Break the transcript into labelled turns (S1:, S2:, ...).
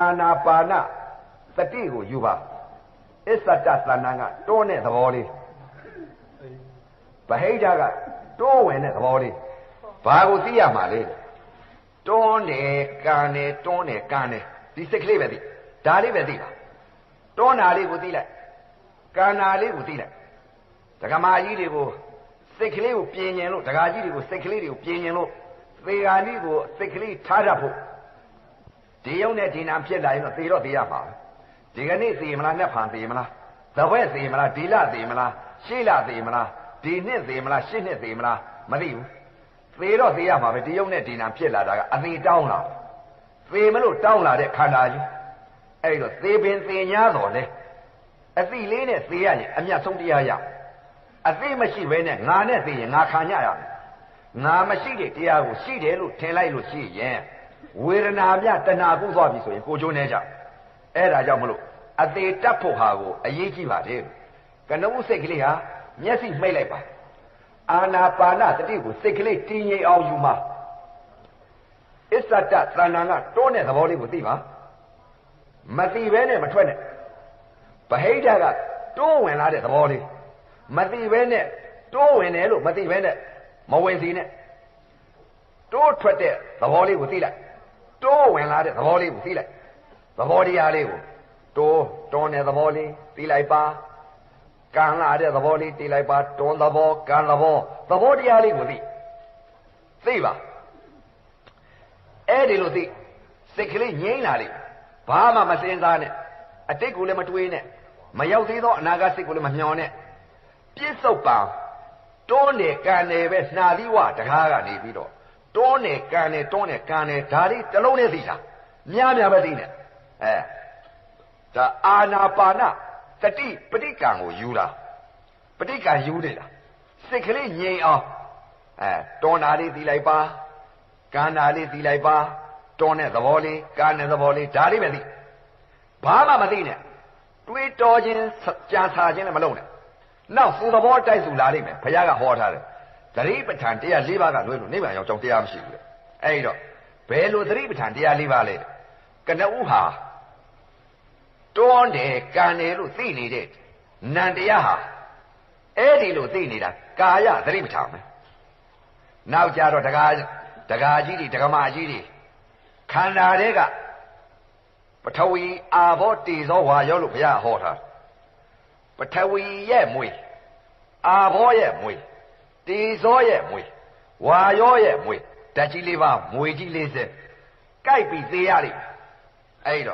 S1: အာနာပါနသတိကိုယူပါအစ္ဆတသဏ္ဍာန်ကတွန်းတဲ့သဘောလေးဗဟိတကတွန်းဝင်တဲ့သဘောလေးဘာကိုသိရမှာလဲတွန်းတယ်ကန်တယ်တွန်းတယ်ကန်တယ်ဒီစိတ်ကလေးပဲသိဒါလေးပဲသိပါတွန်းတာလေးကိုသိလိုက်ကန်တာလေးကိုသိလိုက်ဒကမာကြီးတွေကိုစိတ်ကလေးကိုပြင်ញင်လို့ဒကာကြီးတွေကိုစိတ်ကလေးတွေကိုပြင်ញင်လို့သေဃာကြီးကိုစိတ်ကလေးထားတတ်ဖို့ဒီယုံနဲ့ဒီနာဖြစ်လာရင်တော့သေတော့သေရမှာဒီကနေ့သေမလားနှစ်ဖန်သေမလားသဘွဲ့သေမလားဒီလသေမလားရှေ့လသေမလားဒီနှစ်သေမလားရှစ်နှစ်သေမလားမသိဘူးသေတော့သေရမှာပဲဒီယုံနဲ့ဒီနာဖြစ်လာတာကအသေးတောင်းလာသေမလို့တောင်းလာတဲ့ခန္ဓာကြီးအဲ့တော့သေပင်သေ냐တော်လေအသိလေးနဲ့သေရရင်အမြတ်ဆုံးတရားရအသိမရှိဘဲနဲ့ငါနဲ့သေရင်ငါခံရရမယ်ငါမရှိတဲ့တရားကိုရှိတယ်လို့ထင်လိုက်လို့ရှိရင်ဝေဒနာမြတဏှာကုသွားပြီဆိုရင်ကိုကျိုးနေကြအဲ့ဒါကြောင့်မလို့အသေးတတ်ဖို့ဟာကိုအရေးကြီးပါတယ်ကနဦးစိတ်ကလေးဟာမျက်စိမှိတ်လိုက်ပါအာနာပါနတတိကိုစိတ်ကလေးတည်ငြိမ်အောင်ယူမှာအစ္ဆတသဏ္ဍာန်ကတွန်းတဲ့သဘောလေးကိုသိပါမသိဘဲနဲ့မထွက်နဲ့ဗဟိတကတွန်းဝင်လာတဲ့သဘောလေးမသိဘဲနဲ့တွန်းဝင်တယ်လို့မသိဘဲနဲ့မဝင်စီနဲ့တိုးထွက်တဲ့သဘောလေးကိုသိလိုက်တိုးဝင်လာတဲ့သဘောလေးကိုသိလိုက်သဘောတရားလေးကိုတွန်းတဲ့သဘောလေးသိလိုက်ပါကန်လာတဲ့သဘောလေးသိလိုက်ပါတွန်းသဘောကန်သဘောတရားလေးကိုသိပါအဲ့ဒီလိုသိစိတ်ကလေးငြိမ်းလာလိမ့်ဘာမှမစင်စားနဲ့အတိတ်ကိုလည်းမတွေးနဲ့မရောက်သေးသောအနာဂတ်စိတ်ကိုလည်းမမျှော်နဲ့ပြစ္ဆုတ်ပါတွန်းတယ်ကန်တယ်ပဲနှာသီးဝတကားကနေပြီးတော့တွန်းတယ်ကန်တယ်တွန်းတယ်ကန်တယ်ဒါလေးတစ်လုံးနဲ့သိတာများပဲသိနေဒါအာနာပါနတတိပဋိကံကိုယူတာပဋိကံယူနေတာစိတ်ကလေးငြိမ်အောင်တွန်းတာလေးသိလိုက်ပါကန်တာလေးသိလိုက်ပါတွန်းတဲ့သဘောလေးကန်တဲ့သဘောလေးဒါလေးပဲသိဘာမှမသိနဲ့တွေးတော်ခြင်းကြံစာခြင်းလည်းမလုပ်နဲ့နောက်သူသဘောတိုက်စုလာလိမ့်မယ်ဘုရားကဟောထားတယ်သတိပဋ္ဌာန်တရား၄ပါးကလွဲလို့နိဗ္ဗာန်ရောက်ကြောင်းတရားမရှိဘူးလေအဲ့တော့ဘယ်လိုသတိပဋ္ဌာန်တရား၄ပါးလဲကနဦးဟာတွန်းတယ်ကန်တယ်လို့သိနေတဲ့နံတရားဟာအဲ့ဒီလိုသိနေတာကာယသတိပဋ္ဌာန်ပဲနောက်ကြတော့ဒကာကြီးတွေဒကမာကြီးတွေခန္ဓာတွေကပထဝီအာဘောတေဇောဝါယောလို့ဘုရားဟောထားပထဝီရဲ့မွေအာဘောရဲ့မွေတေဇောရဲ့မွေဝါယောရဲ့မွေဓာတ်ကြီးလေးပါမွေကြီး40ကြိုက်ပြီးသေးရလိမ့်အဲ့တော့